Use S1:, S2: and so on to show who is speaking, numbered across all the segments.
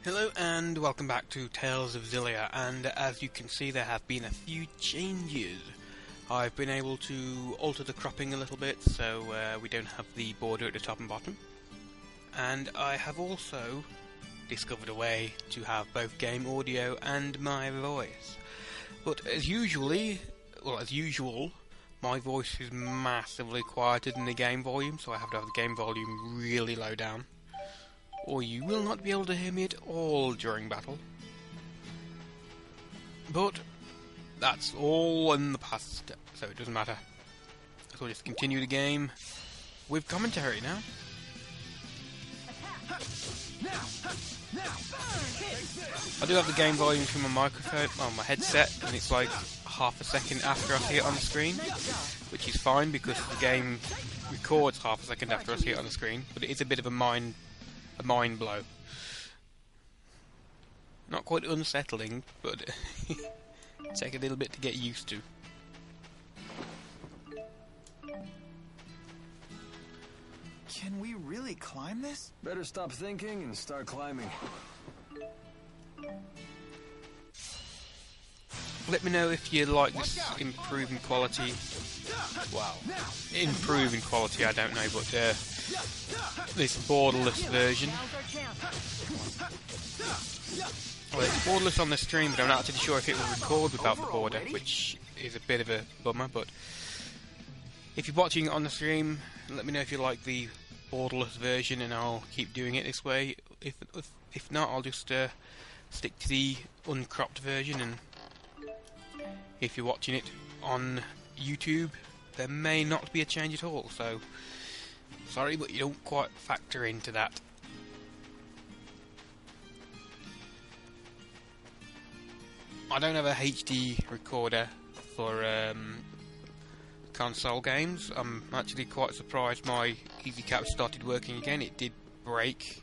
S1: Hello and welcome back to Tales of Xillia, and as you can see there have been a few changes. I've been able to alter the cropping a little bit so we don't have the border at the top and bottom, and I have also discovered a way to have both game audio and my voice. But as usual, my voice is massively quieter than the game volume, so I have to have the game volume really low down, or you will not be able to hear me at all during battle. But that's all in the past, so it doesn't matter. So we'll just continue the game with commentary now. I do have the game volume from my microphone, on my headset, and it's like half a second after I see it on the screen, which is fine because the game records half a second after I see it on the screen, but it is a bit of a mind blow. Not quite unsettling, but take a little bit to get used to.
S2: Can we really climb this?
S3: Better stop thinking and start climbing.
S1: Let me know if you like this improving quality. Well, improving quality I don't know, but this borderless version. Well, it's borderless on the stream, but I'm not actually sure if it will record without the border, which is a bit of a bummer. But if you're watching it on the stream, let me know if you like the borderless version, and I'll keep doing it this way. If not, I'll just stick to the uncropped version. And if you're watching it on YouTube, there may not be a change at all. So sorry, but you don't quite factor into that. I don't have a HD recorder for console games. I'm actually quite surprised my EasyCap started working again. It did break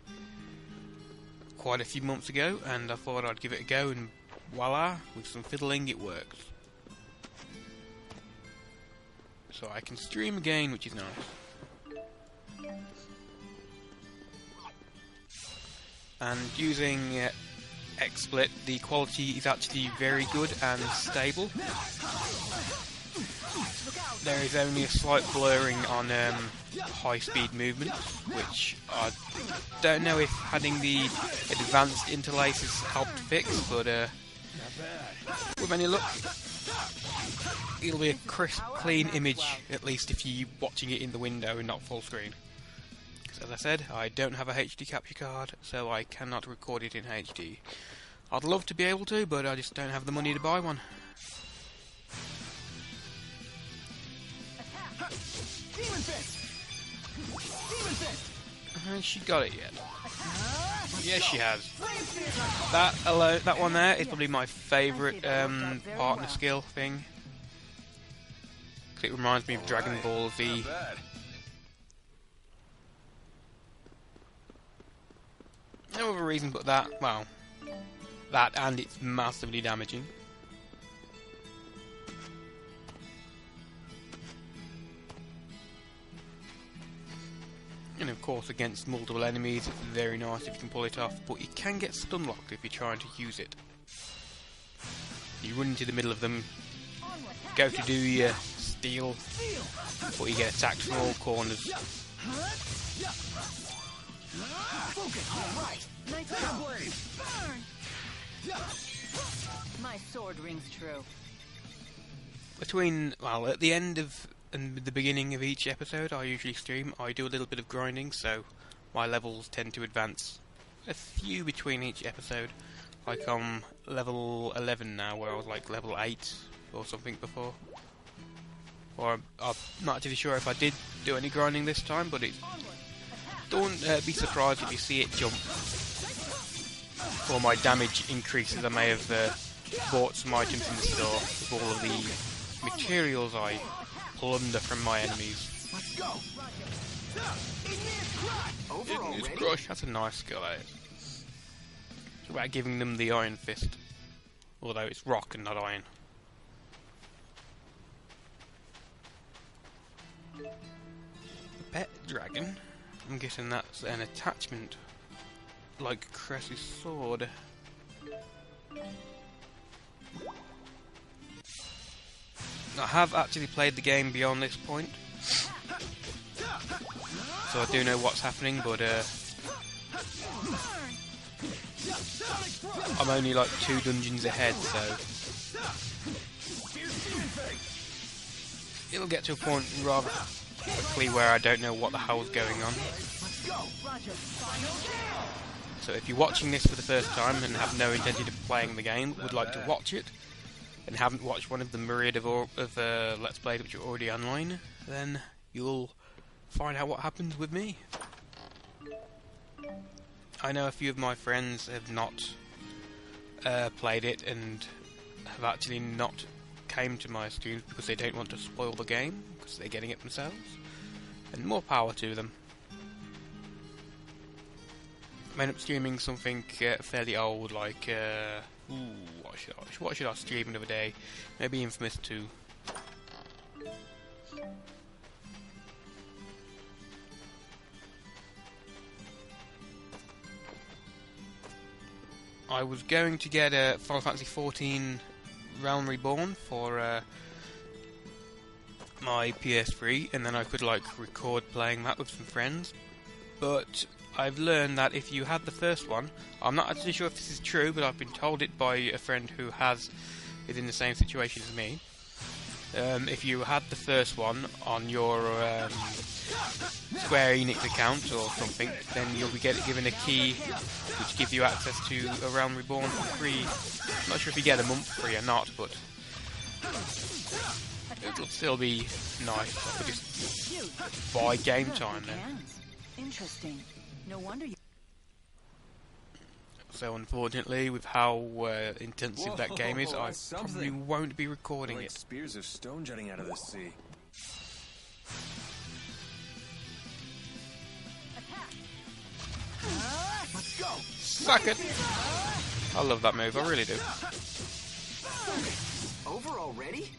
S1: quite a few months ago, and I thought I'd give it a go, and voila, with some fiddling it works. So I can stream again, which is nice. And using XSplit, the quality is actually very good and stable. There is only a slight blurring on high-speed movement, which I don't know if having the advanced interlaces helped fix, but with any luck, it'll be a crisp, clean image, at least if you're watching it in the window and not full screen. Because as I said, I don't have a HD capture card, so I cannot record it in HD. I'd love to be able to, but I just don't have the money to buy one. Has she got it yet? Yes, she has. That one there is probably my favourite partner skill thing. It reminds me of Dragon Ball Z. No other reason but that. Well, that and it's massively damaging. And of course, against multiple enemies, it's very nice if you can pull it off, but you can get stun locked if you're trying to use it. You run into the middle of them, go to do your steal, but you get attacked from all corners.
S4: My sword rings true.
S1: At the end of and the beginning of each episode I usually stream, I do a little bit of grinding, so my levels tend to advance a few between each episode. Like I'm level 11 now, where I was like level 8 or something before. Or I'm not actually sure if I did do any grinding this time, but don't be surprised if you see it jump. Or my damage increases. I may have bought some items in the store with all of the materials I plunder from my enemies.
S2: Let's go.
S1: Igneous Crush, that's a nice skill, that is. It's about giving them the Iron Fist. Although it's rock and not iron. The pet dragon. I'm guessing that's an attachment like Cress's sword. I have actually played the game beyond this point, so I do know what's happening, but I'm only like 2 dungeons ahead, so it'll get to a point rather quickly where I don't know what the hell's going on. So if you're watching this for the first time and have no intention of playing the game, would like to watch it, and haven't watched one of the myriad of Let's Plays which are already online, then you'll find out what happens with me. I know a few of my friends have not played it and have actually not came to my streams because they don't want to spoil the game, because they're getting it themselves, and more power to them. I end up streaming something fairly old, like what should I stream another day? Maybe Infamous 2. I was going to get a Final Fantasy XIV Realm Reborn for my PS3, and then I could like record playing that with some friends. But I've learned that if you had the first one, I'm not actually sure if this is true, but I've been told it by a friend who is in the same situation as me. If you had the first one on your Square Enix account or something, then you'll be given a key which gives you access to a Realm Reborn for free. I'm not sure if you get a month free or not, but it'll still be nice. I could just buy game time then.
S4: Interesting. No wonder you.
S1: So unfortunately, with how intensive that game is, I probably won't be recording
S3: like
S1: it.
S3: Spears of stone jutting out of the sea.
S2: Let's go.
S1: Suck it! I love that move, I really do.
S2: Over already?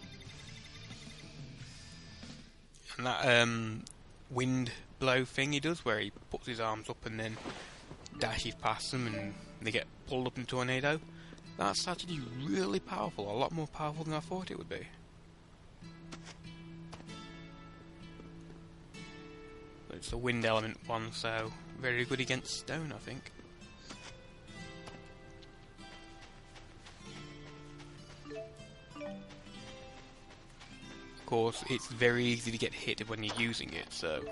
S1: And that wind blow thing he does, where he puts his arms up and then dashes past them and they get pulled up in a tornado, that's actually really powerful, a lot more powerful than I thought it would be. But it's a wind element one, so very good against stone, I think. Of course, it's very easy to get hit when you're using it, so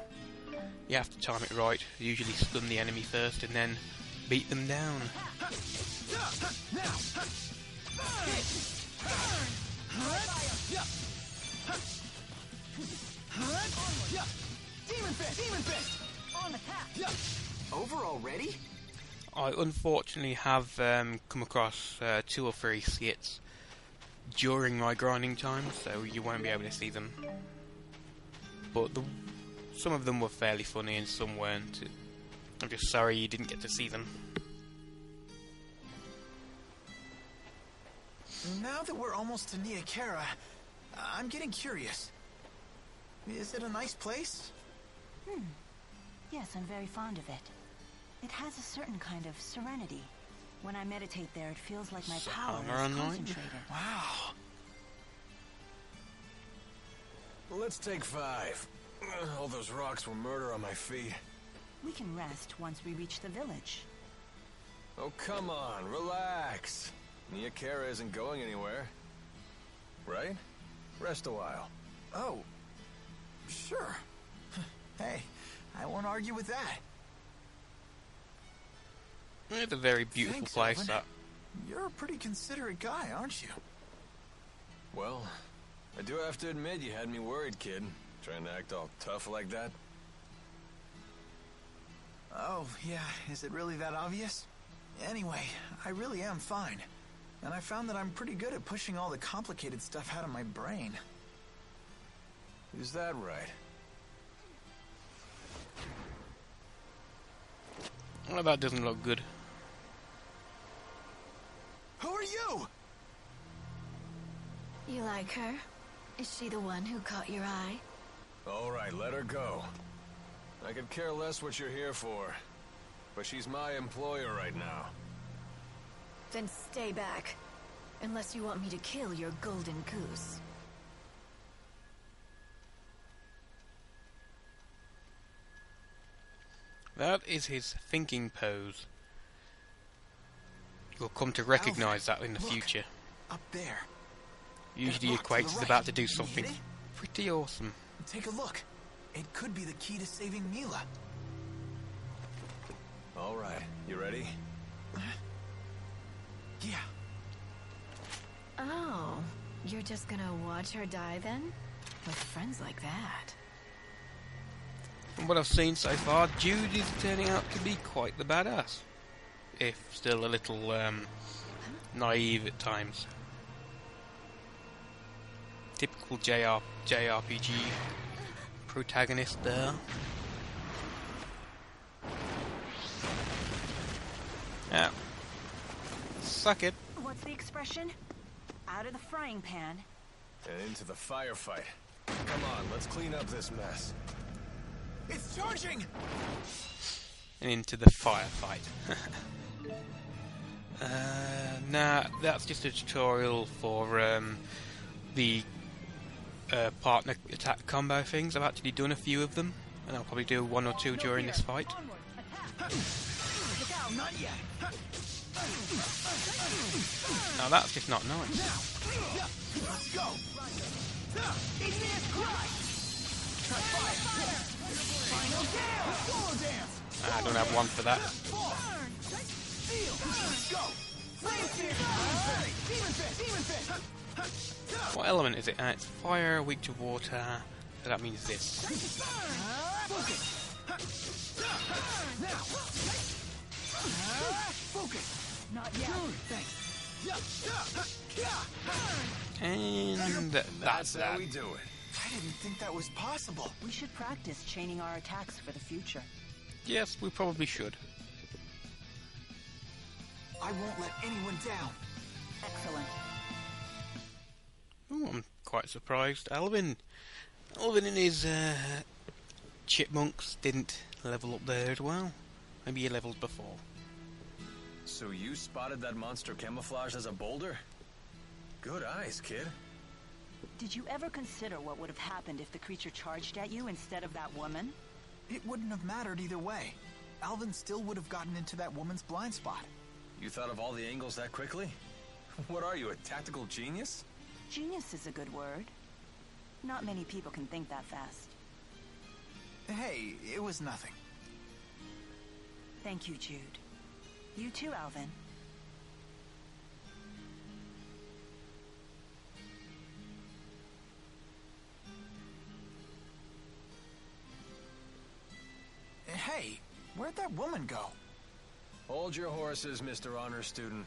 S1: you have to time it right. Usually stun the enemy first and then beat them down.
S2: Demon fist!
S4: on the path.
S2: Over already?
S1: I unfortunately have come across 2 or 3 skits during my grinding time, so you won't be able to see them. But some of them were fairly funny and some weren't. I'm just sorry you didn't get to see them.
S2: Now that we're almost to Niakara, I'm getting curious. Is it a nice place?
S4: Yes, I'm very fond of it. It has a certain kind of serenity. When I meditate there, it feels like my power is concentrated.
S2: Wow.
S3: Let's take 5. All those rocks were murder on my feet.
S4: We can rest once we reach the village.
S3: Oh, come on, relax. Niakara isn't going anywhere. Right? Rest a while.
S2: Oh, sure. Hey, I won't argue with that.
S1: It's a very beautiful
S2: Thanks,
S1: place,
S2: Alvin.
S1: that.
S2: You're a pretty considerate guy, aren't you?
S3: Well, I do have to admit you had me worried, kid. Trying to act all tough like that.
S2: Oh, yeah, is it really that obvious? Anyway, I really am fine. And I found that I'm pretty good at pushing all the complicated stuff out of my brain.
S3: Is that right?
S1: Well, that doesn't look good.
S2: Who are you?
S5: You like her? Is she the one who caught your eye?
S3: All right, let her go. I could care less what you're here for. but she's my employer right now.
S5: Then stay back. Unless you want me to kill your golden goose.
S1: That is his thinking pose. You'll come to recognise that in the
S2: Look,
S1: future.
S2: Up there.
S1: Usually
S2: That rock to
S1: equates
S2: the
S1: is
S2: right.
S1: about to do
S2: You
S1: something
S2: hit it?
S1: pretty awesome.
S2: Take a look. It could be the key to saving Milla.
S3: All right, you ready?
S2: Yeah.
S5: Oh, you're just gonna watch her die then? With friends like that.
S1: From what I've seen so far, Jude is turning out to be quite the badass. If still a little naive at times. Typical JRPG protagonist there. Yeah. Suck it.
S4: What's the expression? Out of the frying pan.
S3: And into the firefight. Come on, let's clean up this mess.
S2: It's charging!
S1: And into the firefight. Nah, that's just a tutorial for the partner attack combo things. I've actually done a few of them, and I'll probably do one or two during this fight.
S2: Not yet.
S1: Now that's just not nice.
S2: Let's go. Igneous cry. Try fire. Final dance. Solo dance.
S1: I don't have one for that.
S2: Let's go. Flame fist. Demon fist. Demon fist.
S1: What element is it? It's fire, weak to water. So that means this.
S2: Focus. Now. Focus. Not yet. Thanks.
S1: And that's
S3: how
S1: that.
S3: we do it.
S2: I didn't think that was possible.
S4: We should practice chaining our attacks for the future.
S1: Yes, we probably should.
S2: I won't let anyone down.
S4: Excellent.
S1: Ooh, I'm quite surprised. Alvin and his chipmunks didn't level up there as well. Maybe he leveled before.
S3: So you spotted that monster camouflaged as a boulder? Good eyes, kid.
S4: Did you ever consider what would have happened if the creature charged at you instead of that woman?
S2: It wouldn't have mattered either way. Alvin still would have gotten into that woman's blind spot.
S3: You thought of all the angles that quickly? What are you, a tactical genius?
S4: Genius is a good word. Not many people can think that fast.
S2: Hey, it was nothing.
S4: Thank you, Jude. You too, Alvin.
S2: Hey, where'd that woman go?
S3: Hold your horses, Mr. Honor Student.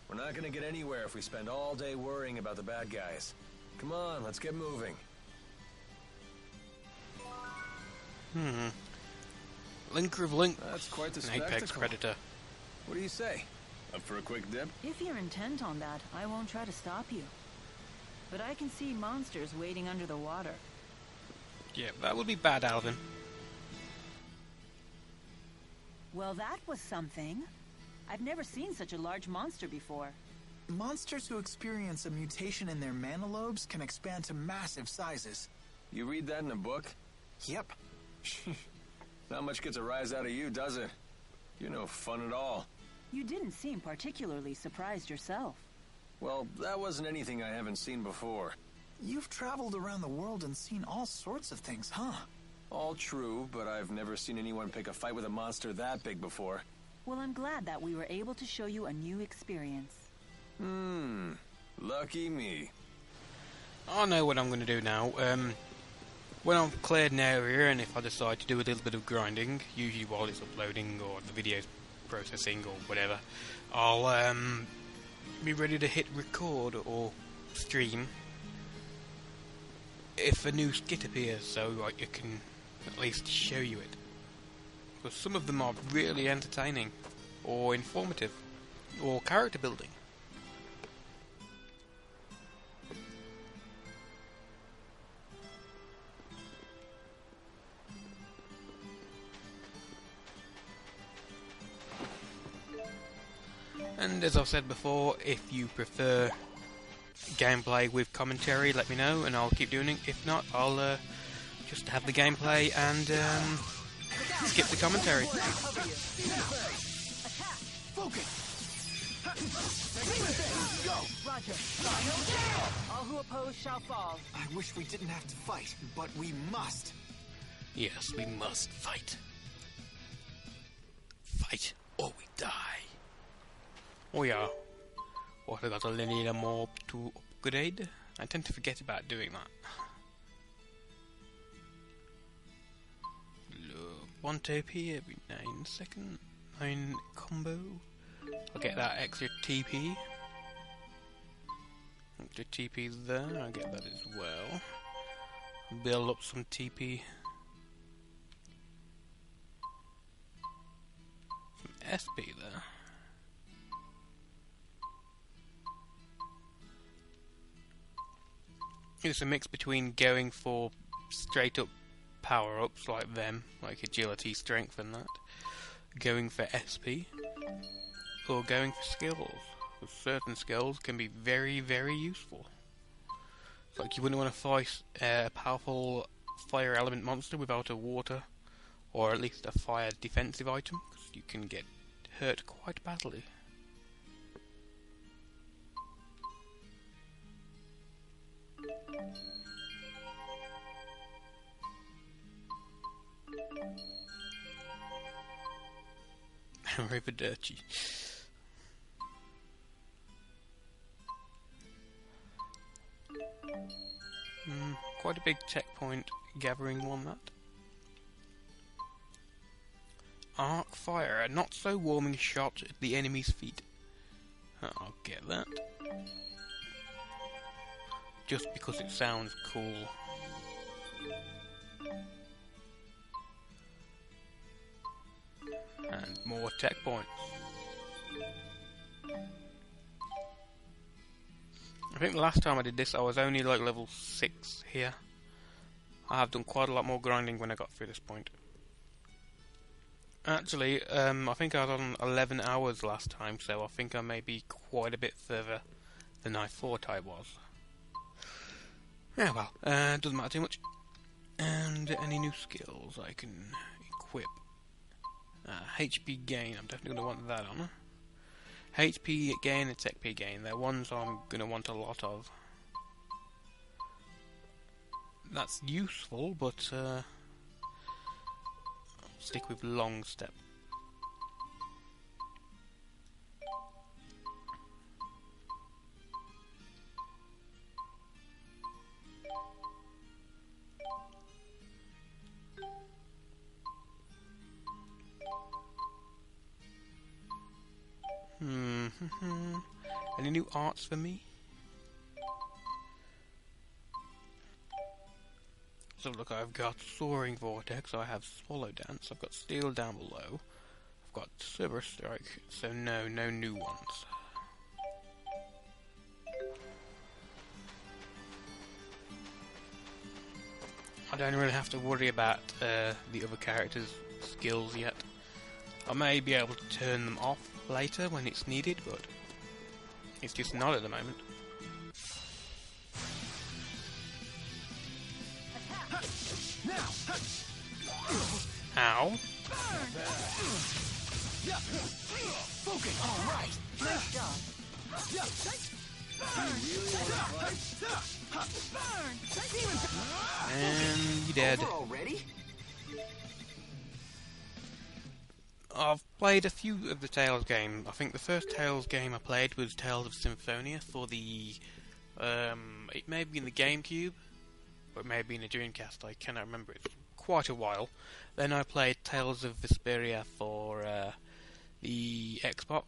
S3: We're not gonna get anywhere if we spend all day worrying about the bad guys. Come on, let's get moving.
S1: Linker of Link.
S3: That's quite the
S1: An
S3: spectacle.
S1: Apex Predator.
S3: What do you say? Up for a quick dip?
S4: If you're intent on that, I won't try to stop you. But I can see monsters waiting under the water.
S1: Yeah, that would be bad, Alvin.
S4: Well, that was something. I've never seen such a large monster before.
S2: Monsters who experience a mutation in their mana lobes can expand to massive sizes.
S3: You read that in a book?
S2: Yep.
S3: Not much gets a rise out of you, does it? You're no fun at all.
S4: You didn't seem particularly surprised yourself.
S3: Well, that wasn't anything I haven't seen before.
S2: You've traveled around the world and seen all sorts of things, huh?
S3: All true, but I've never seen anyone pick a fight with a monster that big before.
S4: Well, I'm glad that we were able to show you a new experience.
S3: Lucky me.
S1: I know what I'm going to do now. When I've cleared an area, and if I decide to do a little bit of grinding, usually while it's uploading or the video's processing or whatever, I'll be ready to hit record or stream if a new skit appears, so I can at least show you it. Because some of them are really entertaining, or informative, or character building. And as I've said before, if you prefer gameplay with commentary, let me know and I'll keep doing it. If not, I'll just have the gameplay and skip the commentary.
S2: Roger.
S6: All who oppose shall fall.
S2: I wish we didn't have to fight, but we must.
S1: Yes, we must fight. Fight or we die. Oh yeah. What, I got a linear mob to upgrade? I tend to forget about doing that. Look, 1 TP every 9 seconds. 9 combo. I'll get that extra TP. Extra TP there, I'll get that as well. Build up some TP. Some SP there. It's a mix between going for straight up power ups like them, like agility, strength and that, going for SP, or going for skills. Because certain skills can be very, very useful. It's like you wouldn't want to fight a powerful fire element monster without a water, or at least a fire defensive item, because you can get hurt quite badly. River dirty. Quite a big checkpoint gathering one, that. Arc fire, a not so warming shot at the enemy's feet. I'll get that. Just because it sounds cool. And more checkpoints. I think the last time I did this I was only like level 6 here. I have done quite a lot more grinding when I got through this point. Actually, I think I was on 11 hours last time, so I think I may be quite a bit further than I thought I was. Yeah, well, doesn't matter too much. And any new skills I can equip. HP gain, I'm definitely going to want that on. HP gain and TP gain, they're ones I'm going to want a lot of. That's useful, but I'll stick with long step. Any new arts for me? So look, I've got Soaring Vortex, I have Swallow Dance, I've got Steel down below, I've got Silver Strike, so no new ones. I don't really have to worry about the other characters' skills yet. I may be able to turn them off later when it's needed, but it's just not at the moment. Ow.
S2: Focus. All right.
S6: Nice job.
S1: And you're dead.
S2: Over already?
S1: I've played a few of the Tales game. I think the first Tales game I played was Tales of Symphonia for the... it may be in the GameCube, or it may be in the Dreamcast, I cannot remember. It's quite a while. Then I played Tales of Vesperia for the Xbox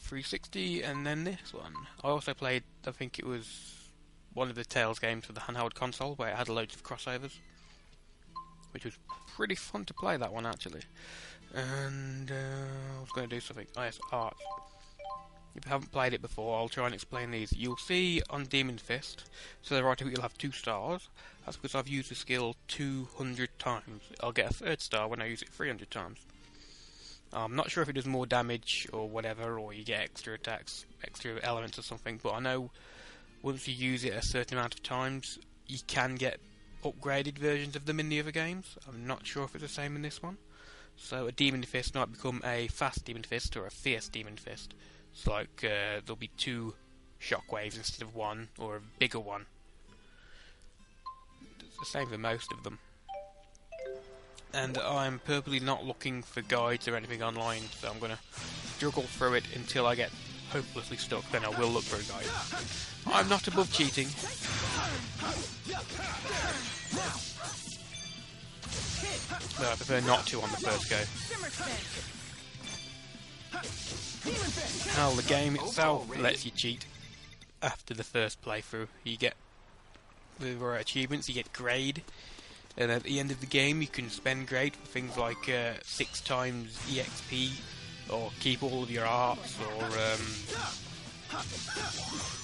S1: 360, and then this one. I also played, I think it was one of the Tales games for the handheld console, where it had loads of crossovers, which was pretty fun to play, that one actually. And I was going to do something. Oh yes, art. If you haven't played it before, I'll try and explain these. You'll see on Demon Fist, to the right of it you'll have 2 stars. That's because I've used the skill 200 times. I'll get a 3rd star when I use it 300 times. I'm not sure if it does more damage or whatever, or you get extra attacks, extra elements or something, but I know once you use it a certain amount of times, you can get upgraded versions of them in the other games. I'm not sure if it's the same in this one. So a Demon Fist might become a Fast Demon Fist or a Fierce Demon Fist. It's like there'll be 2 shockwaves instead of 1, or a bigger one. It's the same for most of them. And I'm purposely not looking for guides or anything online, so I'm going to struggle through it until I get hopelessly stuck, then I will look for a guide. I'm not above cheating. But I prefer not to on the first go. Hell, the game itself lets you cheat after the first playthrough. You get the achievements, you get grade. And at the end of the game, you can spend grade for things like 6 times EXP, or keep all of your arts, or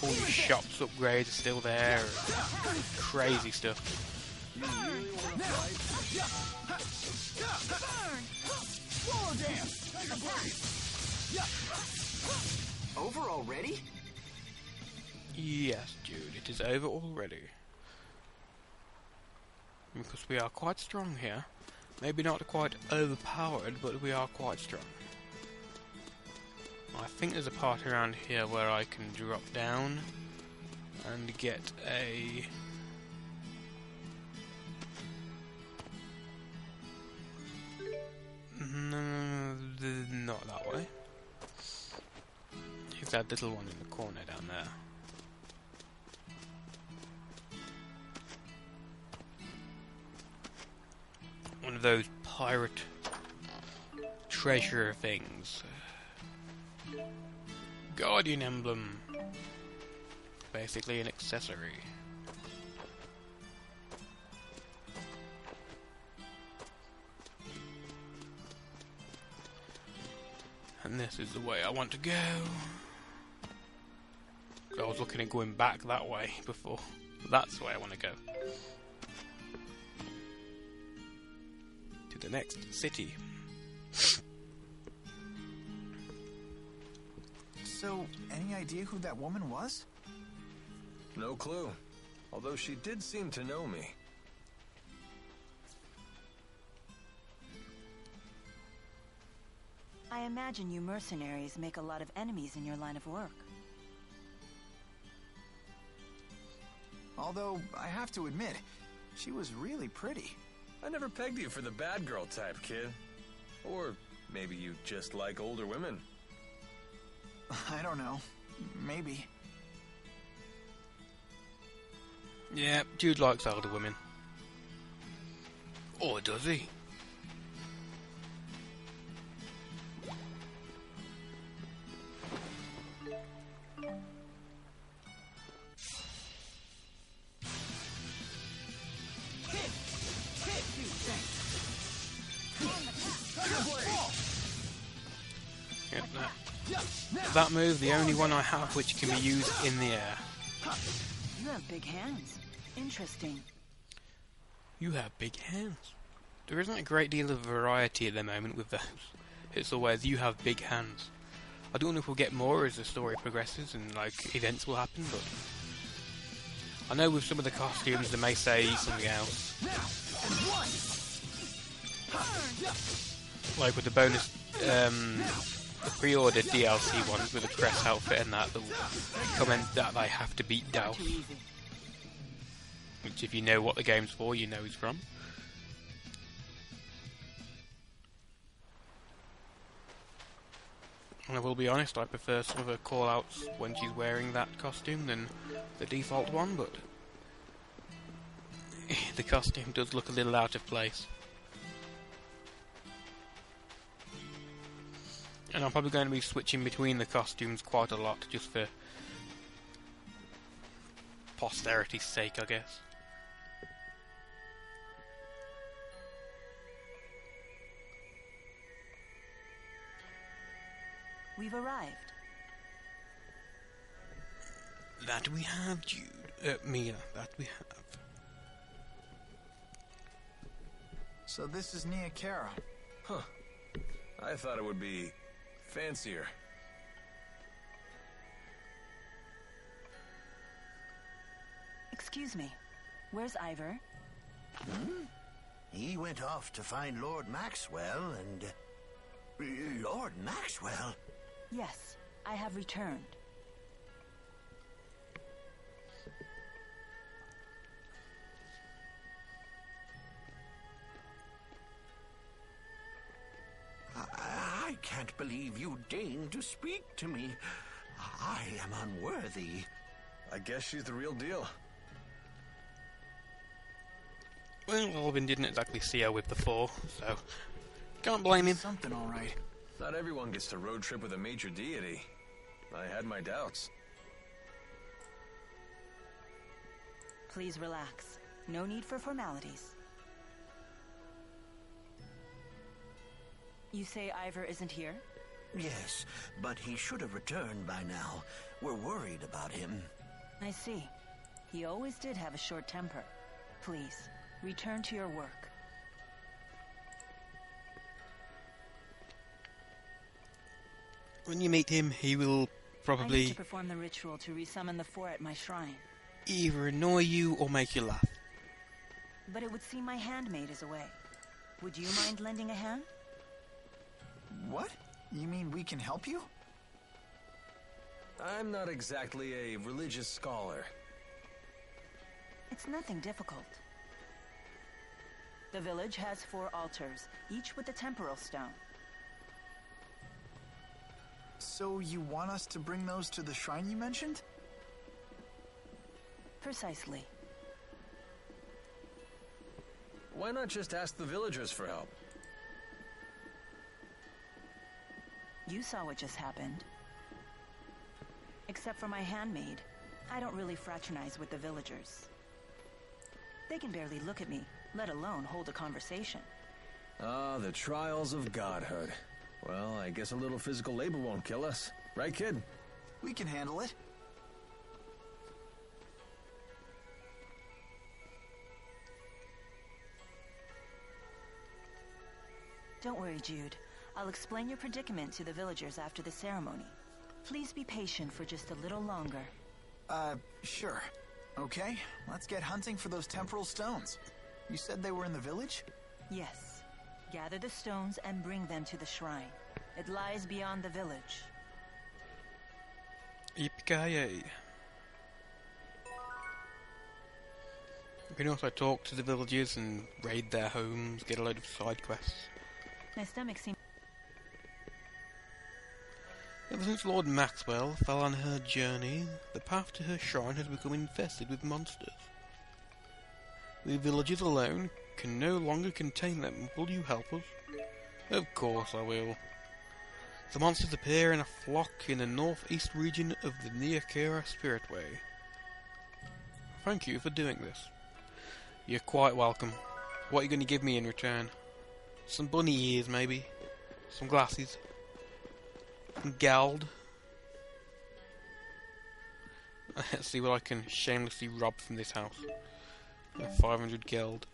S1: all your shops upgrades are still there. Crazy stuff.
S2: Over already?
S1: Yes, Jude, it is over already. Because we are quite strong here. Maybe not quite overpowered, but we are quite strong. I think there's a part around here where I can drop down and get a... No, not that way. Here's that little one in the corner down there. One of those pirate treasure things. Guardian emblem. Basically an accessory. And this is the way I want to go. I was looking at going back that way before. That's the way I want to go. To the next city.
S2: So, any idea who that woman was?
S3: No clue. Although she did seem to know me.
S4: I imagine you mercenaries make a lot of enemies in your line of work.
S2: Although, I have to admit, she was really pretty.
S3: I never pegged you for the bad girl type, kid. Or maybe you just like older women.
S2: I don't know. Maybe.
S1: Yeah, Jude likes older women. Or does he? That move, the only one I have which can be used in the air.
S4: You have big hands. Interesting.
S1: You have big hands. There isn't a great deal of variety at the moment with those. It's always, you have big hands. I don't know if we'll get more as the story progresses and like events will happen, but I know with some of the costumes they may say something else. Like with the bonus, the pre-ordered DLC ones with the crest outfit and that, they'll comment that they have to beat Delph. Which if you know what the game's for, you know he's from. And I will be honest, I prefer some of her call-outs when she's wearing that costume than the default one, but the costume does look a little out of place. And I'm probably going to be switching between the costumes quite a lot, just for posterity's sake, I guess.
S4: We've arrived.
S1: That we have, Jude. Milla, that we have.
S2: So this is Nia Kara.
S3: Huh. I thought it would be fancier.
S4: Excuse me. Where's Ivor?
S7: He went off to find Lord Maxwell and... Lord Maxwell?
S4: Yes, I have returned.
S7: I can't believe you deigned to speak to me. I am unworthy.
S3: I guess she's the real deal.
S1: Well, Alvin didn't exactly see her with the 4, so can't blame him.
S2: Something all right.
S3: Not everyone gets to road trip with a major deity. I had my doubts.
S4: Please relax. No need for formalities. You say Ivor isn't here?
S7: Yes, but he should have returned by now. We're worried about him.
S4: I see. He always did have a short temper. Please, return to your work.
S1: When you meet him, he will
S4: I need
S1: probably
S4: to perform the ritual to resummon the 4 at my shrine.
S1: either annoy you or make you laugh.
S4: But it would seem my handmaid is away. Would you mind lending a hand?
S2: What? You mean we can help you?
S3: I'm not exactly a religious scholar.
S4: It's nothing difficult. The village has 4 altars, each with a temporal stone.
S2: So you want us to bring those to the shrine you mentioned?
S4: Precisely.
S3: Why not just ask the villagers for help?
S4: You saw what just happened. Except for my handmaid, I don't really fraternize with the villagers. They can barely look at me, let alone hold a conversation.
S3: Ah, the trials of godhood. Well, I guess a little physical labor won't kill us. Right, kid?
S2: We can handle it.
S4: Don't worry, Jude. I'll explain your predicament to the villagers after the ceremony. Please be patient for just a little longer.
S2: Sure. Okay, let's get hunting for those temporal stones. You said they were in the village?
S4: Yes. Gather the stones and bring them to the shrine. It lies beyond the village.
S1: Yippee-ki-yay. You can also talk to the villagers and raid their homes, get a load of side quests.
S4: My stomach seems...
S1: Ever since Lord Maxwell fell on her journey, the path to her shrine has become infested with monsters. The villagers alone can no longer contain them. Will you help us? Of course I will. The monsters appear in a flock in the northeast region of the Neokira Spiritway. Thank you for doing this. You're quite welcome. What are you going to give me in return? Some bunny ears, maybe? Some glasses? Some geld? Let's see what I can shamelessly rob from this house. 500 geld.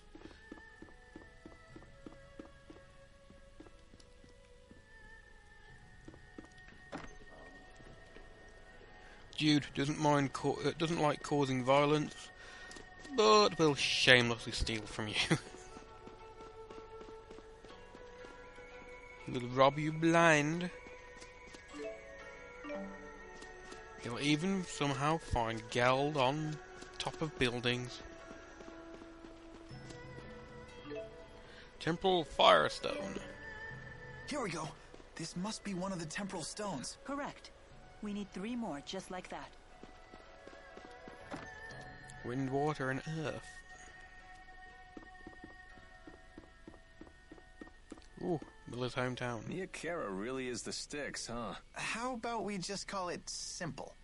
S1: Jude doesn't like causing violence, but will shamelessly steal from you. He will rob you blind. He'll even somehow find geld on top of buildings. Temporal Firestone.
S2: Here we go. This must be one of the temporal stones.
S4: Correct. We need 3 more just like that.
S1: Wind, water, and earth. Ooh, Milla's hometown.
S3: Neokira really is the sticks, huh?
S2: How about we just call it simple?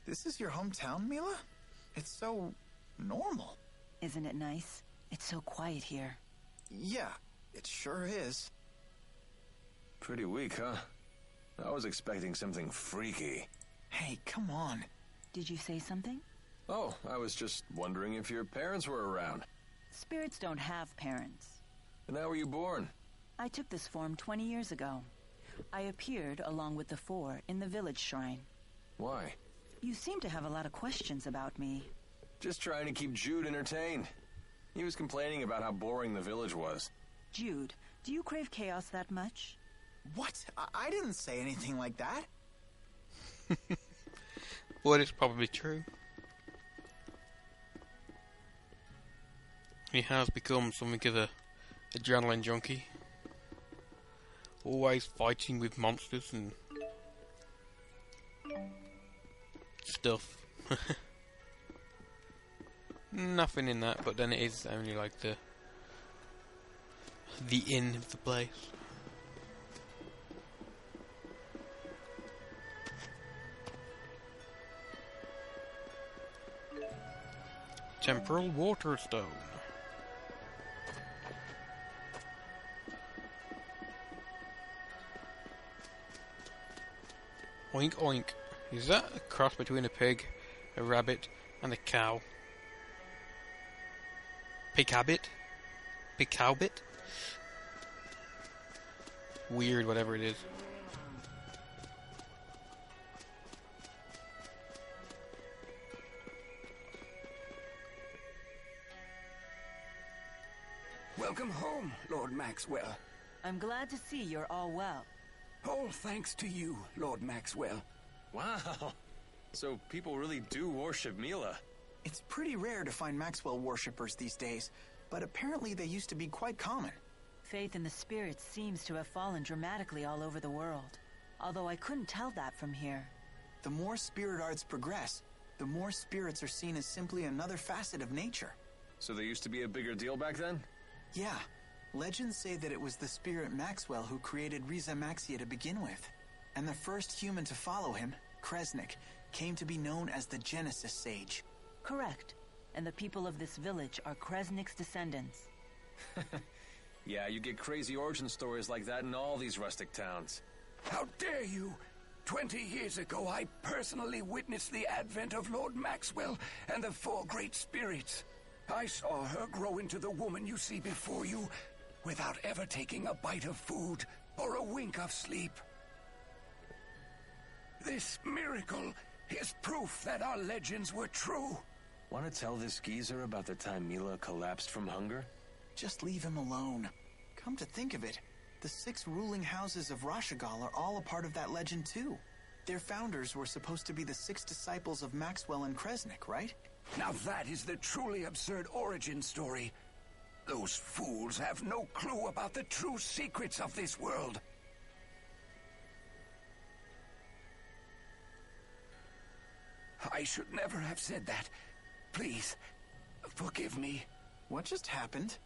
S2: This is your hometown, Milla? It's so normal.
S4: Isn't it nice? It's so quiet here.
S2: Yeah, it sure is.
S3: Pretty weak, huh? I was expecting something freaky.
S2: Hey, come on.
S4: Did you say something?
S3: Oh, I was just wondering if your parents were around.
S4: Spirits don't have parents.
S3: And how were you born?
S4: I took this form 20 years ago. I appeared, along with the four, in the village shrine.
S3: Why?
S4: You seem to have a lot of questions about me.
S3: Just trying to keep Jude entertained. He was complaining about how boring the village was.
S4: Jude, do you crave chaos that much?
S2: What? I didn't say anything like that.
S1: But it's probably true. He has become something of a adrenaline junkie. Always fighting with monsters and stuff. Nothing in that, but then it is only like the inn of the place. Temporal Waterstone. Oink oink. Is that a cross between a pig, a rabbit, and a cow? Pig habit? Pig cow bit? Weird, whatever it is.
S8: Welcome home, Lord Maxwell.
S4: I'm glad to see you're all well.
S8: All thanks to you, Lord Maxwell.
S3: Wow. So people really do worship Milla.
S2: It's pretty rare to find Maxwell worshippers these days, but apparently they used to be quite common.
S4: Faith in the spirits seems to have fallen dramatically all over the world, although I couldn't tell that from here.
S2: The more spirit arts progress, the more spirits are seen as simply another facet of nature.
S3: So they used to be a bigger deal back then?
S2: Yeah. Legends say that it was the spirit Maxwell who created Riza Maxia to begin with. And the first human to follow him, Kresnik, came to be known as the Genesis Sage.
S4: Correct. And the people of this village are Kresnik's descendants.
S3: Yeah, you get crazy origin stories like that in all these rustic towns.
S8: How dare you! 20 years ago, I personally witnessed the advent of Lord Maxwell and the four great spirits. I saw her grow into the woman you see before you, without ever taking a bite of food or a wink of sleep. This miracle is proof that our legends were true.
S3: Want to tell this geezer about the time Milla collapsed from hunger?
S2: Just leave him alone. Come to think of it, the 6 ruling houses of Rashagal are all a part of that legend too. Their founders were supposed to be the 6 disciples of Maxwell and Kresnik, right?
S8: Now that is the truly absurd origin story. Those fools have no clue about the true secrets of this world. I should never have said that. Please, forgive me.
S2: What just happened?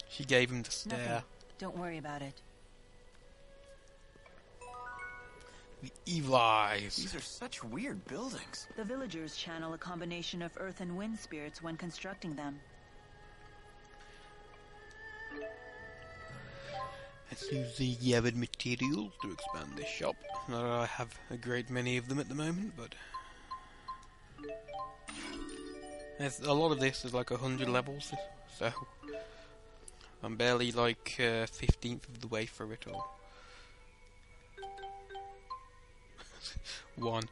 S1: She gave him the stare.
S4: Nothing. Don't worry about it.
S1: The evil eyes.
S2: These are such weird buildings.
S4: The villagers channel a combination of earth and wind spirits when constructing them.
S1: Let's use the gathered materials to expand this shop. Not that I have a great many of them at the moment, but a lot of this is like 100 levels, so I'm barely like 15th of the way through it all. One,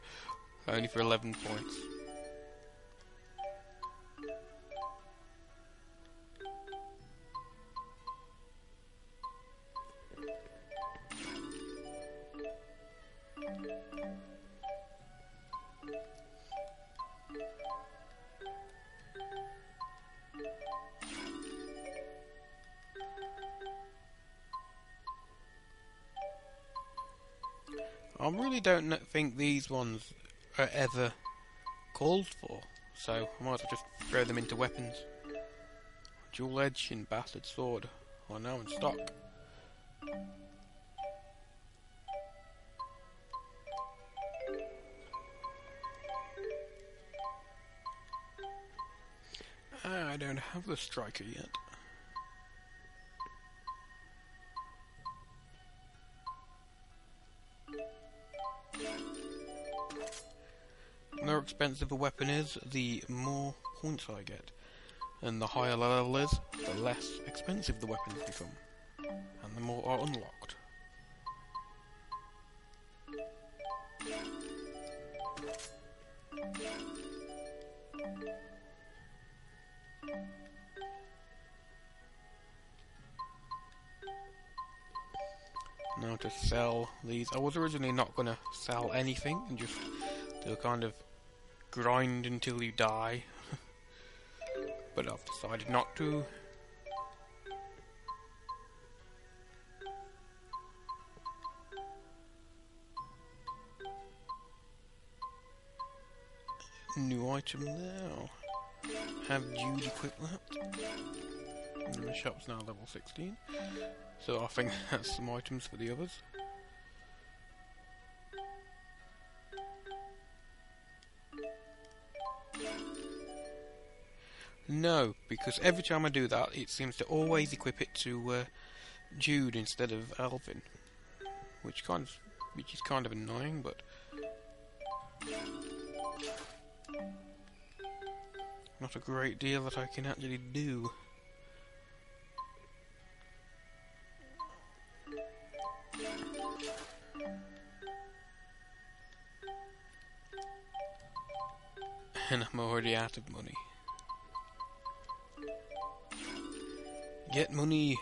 S1: only for 11 points. I really don't think these ones are ever called for, so I might as well just throw them into weapons. Dual edge and bastard sword are now in stock. I don't have the striker yet. The more expensive a weapon is, the more points I get. And the higher the level is, the less expensive the weapons become, and the more are unlocked. Now to sell these. I was originally not going to sell anything and just do a kind of grind until you die. But I've decided not to. New item there. Have Jude equip that. And the shop's now level 16. So I think that's some items for the others. No, because every time I do that, it seems to always equip it to Jude instead of Alvin, which is kind of annoying, but not a great deal that I can actually do. And I'm already out of money. Get money,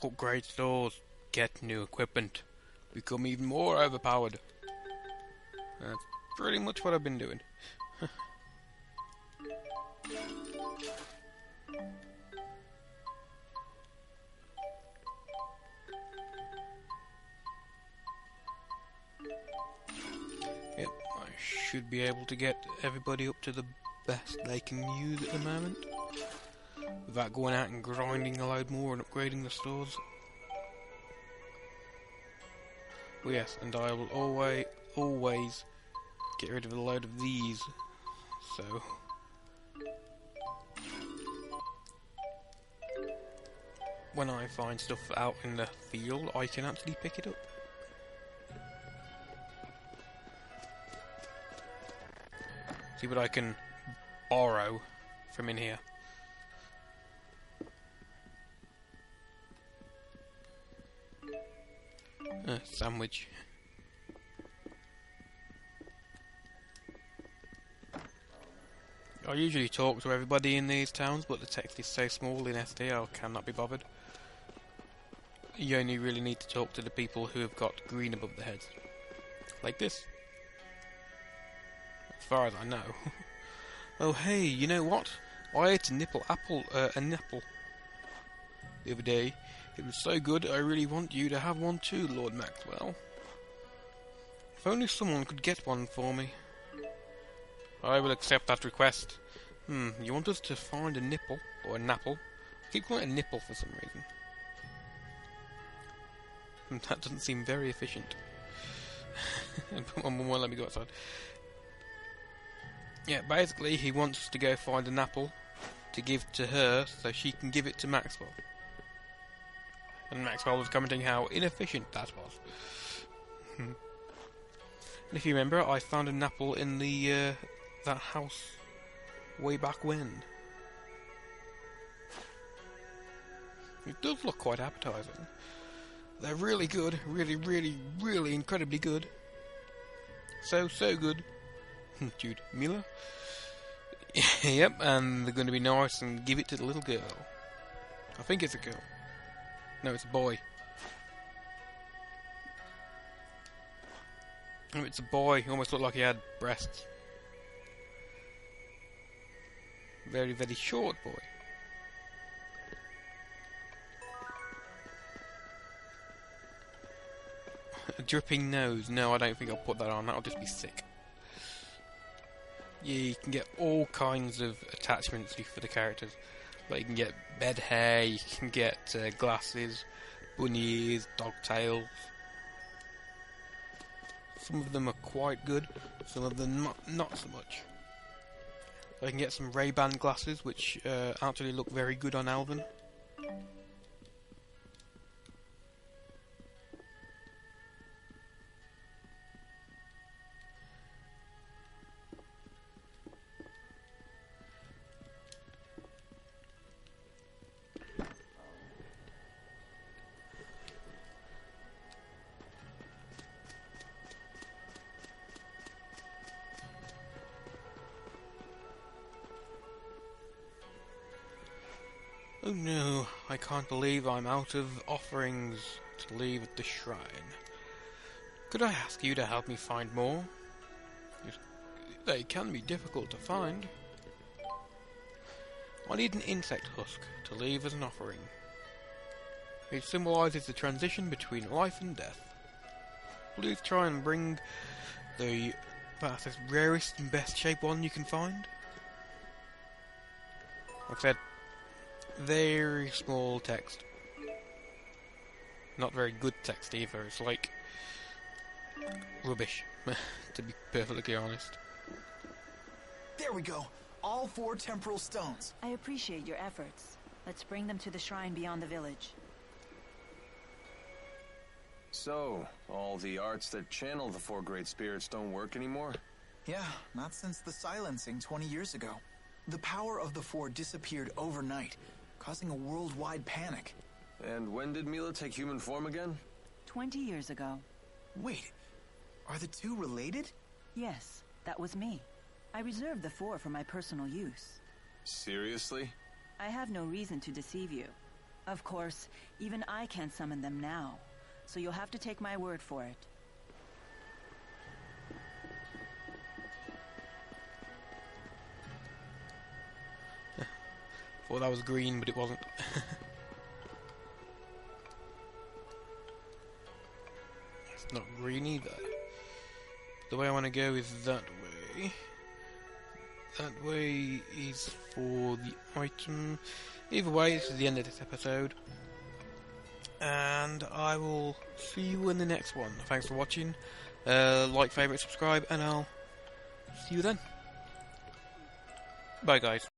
S1: upgrade stores, get new equipment, become even more overpowered. That's pretty much what I've been doing. Yep, I should be able to get everybody up to the best they can use at the moment, without going out and grinding a load more and upgrading the stores. Well, yes, and I will always get rid of a load of these, so when I find stuff out in the field, I can actually pick it up. See what I can borrow from in here. Sandwich. I usually talk to everybody in these towns, but the text is so small in SD I cannot be bothered. You only really need to talk to the people who have got green above their heads. Like this. As far as I know. Oh hey, you know what? I ate an apple the other day. It was so good, I really want you to have one too, Lord Maxwell. If only someone could get one for me. I will accept that request. You want us to find a nipple, or an apple? I keep calling it a nipple for some reason. That doesn't seem very efficient. One more, let me go outside. Yeah, basically he wants us to go find an apple to give to her so she can give it to Maxwell. And Maxwell was commenting how inefficient that was. And if you remember, I found an apple in the that house way back when. It does look quite appetizing. They're really good, really incredibly good. So good. Jude, Milla. Yep, and they're going to be nice and give it to the little girl. I think it's a girl. No, it's a boy. Oh, it's a boy. He almost looked like he had breasts. Very short boy. A dripping nose. No, I don't think I'll put that on. That'll just be sick. Yeah, you can get all kinds of attachments for the characters. Like you can get bed hair, you can get glasses, bunny ears, dog tails. Some of them are quite good, some of them not so much. I can get some Ray-Ban glasses, which actually look very good on Alvin. Oh no, I can't believe I'm out of offerings to leave at the shrine. Could I ask you to help me find more? They can be difficult to find. I need an insect husk to leave as an offering. It symbolises the transition between life and death. Please try and bring the fastest, rarest and best shaped one you can find. Like I said, very small text. Not very good text either, it's like rubbish, to be perfectly honest.
S2: There we go. All 4 temporal stones.
S4: I appreciate your efforts. Let's bring them to the shrine beyond the village.
S3: So, all the arts that channel the 4 great spirits don't work anymore?
S2: Yeah, not since the silencing 20 years ago. The power of the 4 disappeared overnight, causing a worldwide panic.
S3: And when did Milla take human form again?
S4: 20 years ago.
S2: Wait, are the 2 related?
S4: Yes, that was me. I reserved the 4 for my personal use.
S3: Seriously?
S4: I have no reason to deceive you. Of course, even I can't summon them now, so you'll have to take my word for it.
S1: Thought that was green, but it wasn't. It's not green either. The way I want to go is that way. That way is for the item. Either way, this is the end of this episode. And I will see you in the next one. Thanks for watching. Like, favourite, subscribe, and I'll see you then. Bye, guys.